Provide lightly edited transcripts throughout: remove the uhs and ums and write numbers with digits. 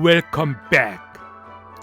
Welcome back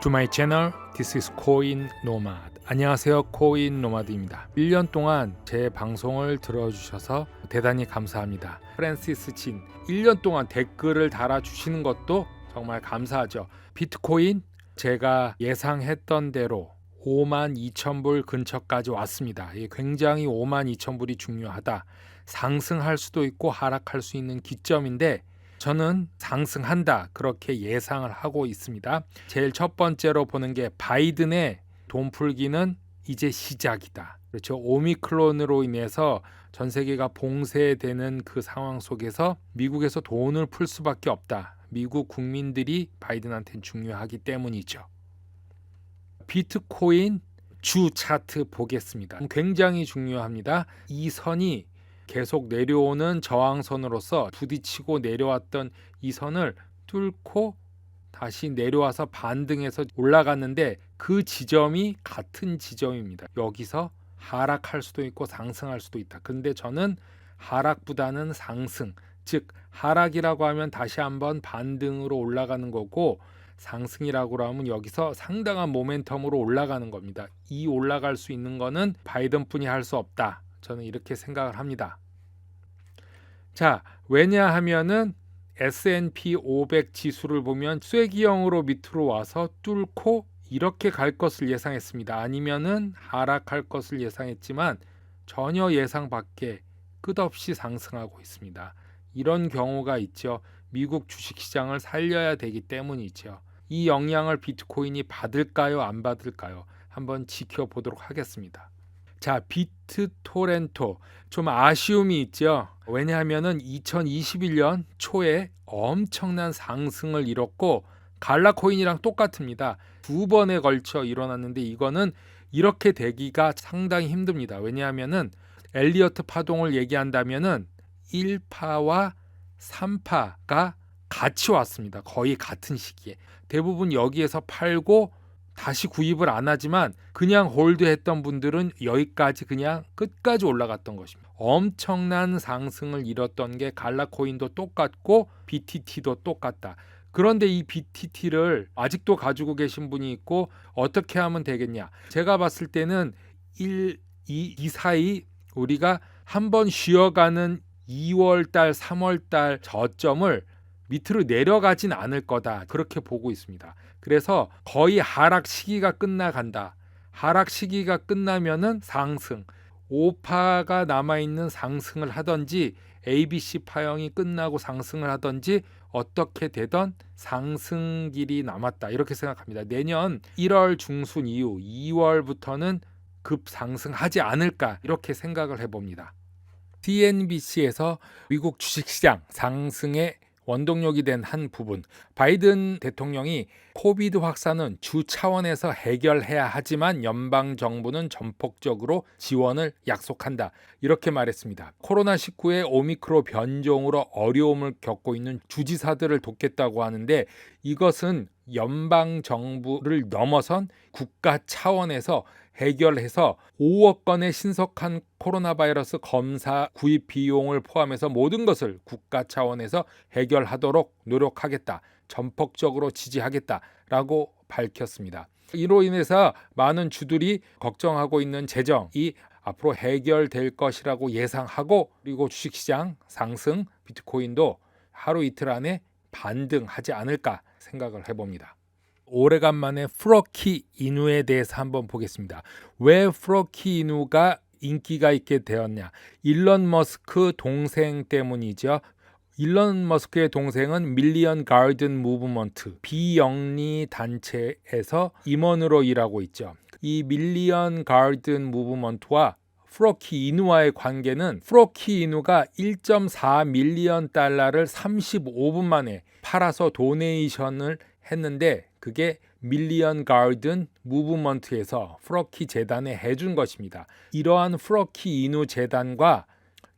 to my channel. This is Coin Nomad. 안녕하세요, 코인 노마드입니다. 1년 동안 제 방송을 들어주셔서 대단히 감사합니다. 프랜시스 진 1년 동안 댓글을 달아주시는 것도 정말 감사하죠. 비트코인 제가 예상했던 대로 52,000불 근처까지 왔습니다. 굉장히 52,000불이 중요하다. 상승할 수도 있고 하락할 수 있는 기점인데 저는 상승한다 그렇게 예상을 하고 있습니다. 제일 첫 번째로 보는 게 바이든의 돈 풀기는 이제 시작이다. 그렇죠. 오미크론으로 인해서 전 세계가 봉쇄되는 그 상황 속에서 미국에서 돈을 풀 수밖에 없다. 미국 국민들이 바이든한테는 중요하기 때문이죠. 비트코인 주 차트 보겠습니다. 굉장히 중요합니다. 이 선이 계속 내려오는 저항선으로서 부딪히고 내려왔던 이 선을 뚫고 다시 내려와서 반등해서 올라갔는데 그 지점이 같은 지점입니다. 여기서 하락할 수도 있고 상승할 수도 있다. 근데 저는 하락보다는 상승, 즉 하락이라고 하면 다시 한번 반등으로 올라가는 거고 상승이라고 하면 여기서 상당한 모멘텀으로 올라가는 겁니다. 이 올라갈 수 있는 거는 바이든뿐이 할 수 없다. 저는 이렇게 생각을 합니다. 자, 왜냐하면은 S&P 500 지수를 보면 쐐기형으로 밑으로 와서 뚫고 이렇게 갈 것을 예상했습니다. 아니면은 하락할 것을 예상했지만 전혀 예상 밖에 끝없이 상승하고 있습니다. 이런 경우가 있죠. 미국 주식시장을 살려야 되기 때문이죠. 이 영향을 비트코인이 받을까요? 안 받을까요? 한번 지켜보도록 하겠습니다. 자, 비트토렌토 좀 아쉬움이 있죠. 왜냐하면은 2021년 초에 엄청난 상승을 이뤘고 갈라코인이랑 똑같습니다. 두 번에 걸쳐 일어났는데 이거는 이렇게 되기가 상당히 힘듭니다. 왜냐하면은 엘리어트 파동을 얘기한다면은 1파와 3파가 같이 왔습니다. 거의 같은 시기에. 대부분 여기에서 팔고 다시 구입을 안 하지만 그냥 홀드했던 분들은 여기까지 그냥 끝까지 올라갔던 것입니다. 엄청난 상승을 이뤘던 게 갈라코인도 똑같고 BTT도 똑같다. 그런데 이 BTT를 아직도 가지고 계신 분이 있고 어떻게 하면 되겠냐? 제가 봤을 때는 이 사이 우리가 한번 쉬어가는 2월달, 3월달 저점을 밑으로 내려가진 않을 거다. 그렇게 보고 있습니다. 그래서 거의 하락 시기가 끝나간다. 하락 시기가 끝나면은 상승, 5파가 남아있는 상승을 하든지 ABC 파형이 끝나고 상승을 하든지 어떻게 되던 상승길이 남았다. 이렇게 생각합니다. 내년 1월 중순 이후 2월부터는 급상승하지 않을까 이렇게 생각을 해봅니다. CNBC에서 미국 주식시장 상승의 원동력이 된 한 부분, 바이든 대통령이 코비드 확산은 주 차원에서 해결해야 하지만 연방 정부는 전폭적으로 지원을 약속한다. 이렇게 말했습니다. 코로나19의 오미크론 변종으로 어려움을 겪고 있는 주지사들을 돕겠다고 하는데 이것은 연방 정부를 넘어선 국가 차원에서 해결해서 5억 건의 신속한 코로나 바이러스 검사 구입 비용을 포함해서 모든 것을 국가 차원에서 해결하도록 노력하겠다. 전폭적으로 지지하겠다라고 밝혔습니다. 이로 인해서 많은 주들이 걱정하고 있는 재정이 앞으로 해결될 것이라고 예상하고 그리고 주식시장 상승, 비트코인도 하루 이틀 안에 반등하지 않을까 생각을 해봅니다. 오래간만에 프로키 이누에 대해서 한번 보겠습니다. 왜 프로키 이누가 인기가 있게 되었냐? 일론 머스크 동생 때문이죠. 일론 머스크의 동생은 밀리언 가든 무브먼트 비영리 단체에서 임원으로 일하고 있죠. 이 밀리언 가든 무브먼트와 프로키 이누와의 관계는 프로키 이누가 1.4 밀리언 달러를 35분 만에 팔아서 도네이션을 했는데 그게 밀리언 가든 무브먼트에서 프로키 재단에 해준 것입니다. 이러한 프로키 이누 재단과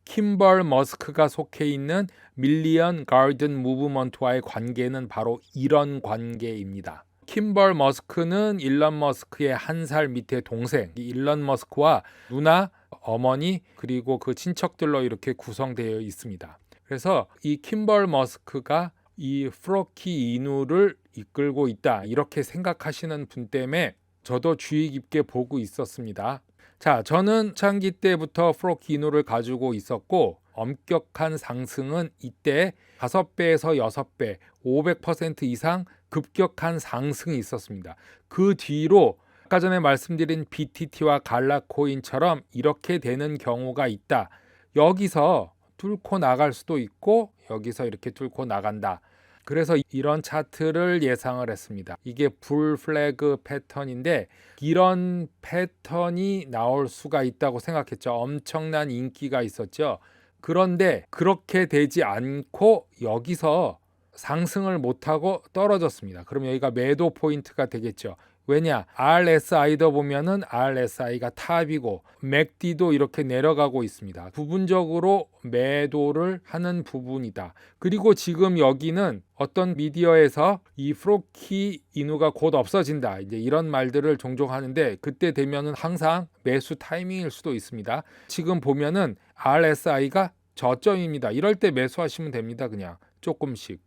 킴벌 머스크가 속해 있는 밀리언 가든 무브먼트와의 관계는 바로 이런 관계입니다. 킴벌 머스크는 일론 머스크의 한 살 밑에 동생, 일론 머스크와 누나, 어머니 그리고 그 친척들로 이렇게 구성되어 있습니다. 그래서 이 킴벌 머스크가 이 프로키 이누를 이끌고 있다 이렇게 생각하시는 분 때문에 저도 주의 깊게 보고 있었습니다. 자, 저는 창기 때부터 프로키 이누를 가지고 있었고 엄격한 상승은 이때 5배에서 6배, 500% 이상 급격한 상승이 있었습니다. 그 뒤로 아까 전에 말씀드린 BTT와 갈라코인처럼 이렇게 되는 경우가 있다. 여기서 뚫고 나갈 수도 있고 여기서 이렇게 뚫고 나간다. 그래서 이런 차트를 예상을 했습니다. 이게 불 플래그 패턴인데 이런 패턴이 나올 수가 있다고 생각했죠. 엄청난 인기가 있었죠. 그런데 그렇게 되지 않고 여기서 상승을 못하고 떨어졌습니다. 그럼 여기가 매도 포인트가 되겠죠. 왜냐? RSI도 보면은 RSI가 탑이고 MACD도 이렇게 내려가고 있습니다. 부분적으로 매도를 하는 부분이다. 그리고 지금 여기는 어떤 미디어에서 이 프로키 이누가 곧 없어진다. 이제 이런 말들을 종종 하는데 그때 되면은 항상 매수 타이밍일 수도 있습니다. 지금 보면은 RSI가 저점입니다. 이럴 때 매수하시면 됩니다. 그냥 조금씩.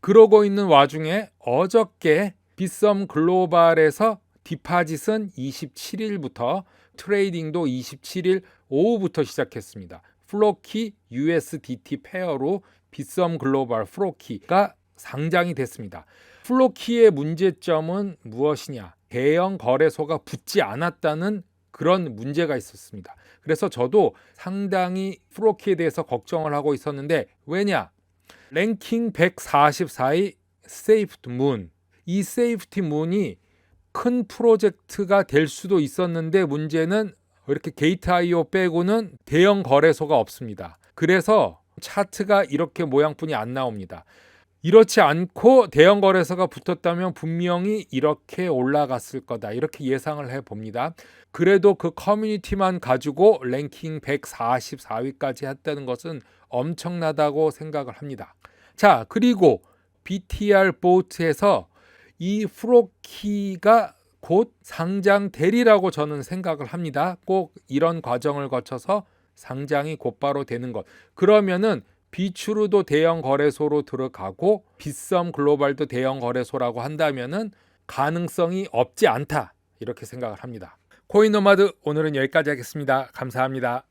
그러고 있는 와중에 어저께 빗썸 글로벌에서 디파짓은 27일부터 트레이딩도 27일 오후부터 시작했습니다. 플로키 USDT 페어로 빗썸 글로벌 플로키가 상장이 됐습니다. 플로키의 문제점은 무엇이냐? 대형 거래소가 붙지 않았다는 그런 문제가 있었습니다. 그래서 저도 상당히 플로키에 대해서 걱정을 하고 있었는데 왜냐? 랭킹 144위 세이프티 문. 이 세이프티 문이 큰 프로젝트가 될 수도 있었는데 문제는 이렇게 게이트.io 빼고는 대형 거래소가 없습니다. 그래서 차트가 이렇게 모양뿐이 안 나옵니다. 이렇지 않고 대형 거래소가 붙었다면 분명히 이렇게 올라갔을 거다. 이렇게 예상을 해봅니다. 그래도 그 커뮤니티만 가지고 랭킹 144위까지 했다는 것은 엄청나다고 생각을 합니다. 자, 그리고 BTR 보트에서 이 프로키가 곧 상장되리라고 저는 생각을 합니다. 꼭 이런 과정을 거쳐서 상장이 곧바로 되는 것. 그러면은 비추르도 대형 거래소로 들어가고 빗썸 글로벌도 대형 거래소라고 한다면은 가능성이 없지 않다. 이렇게 생각을 합니다. 코인노마드 오늘은 여기까지 하겠습니다. 감사합니다.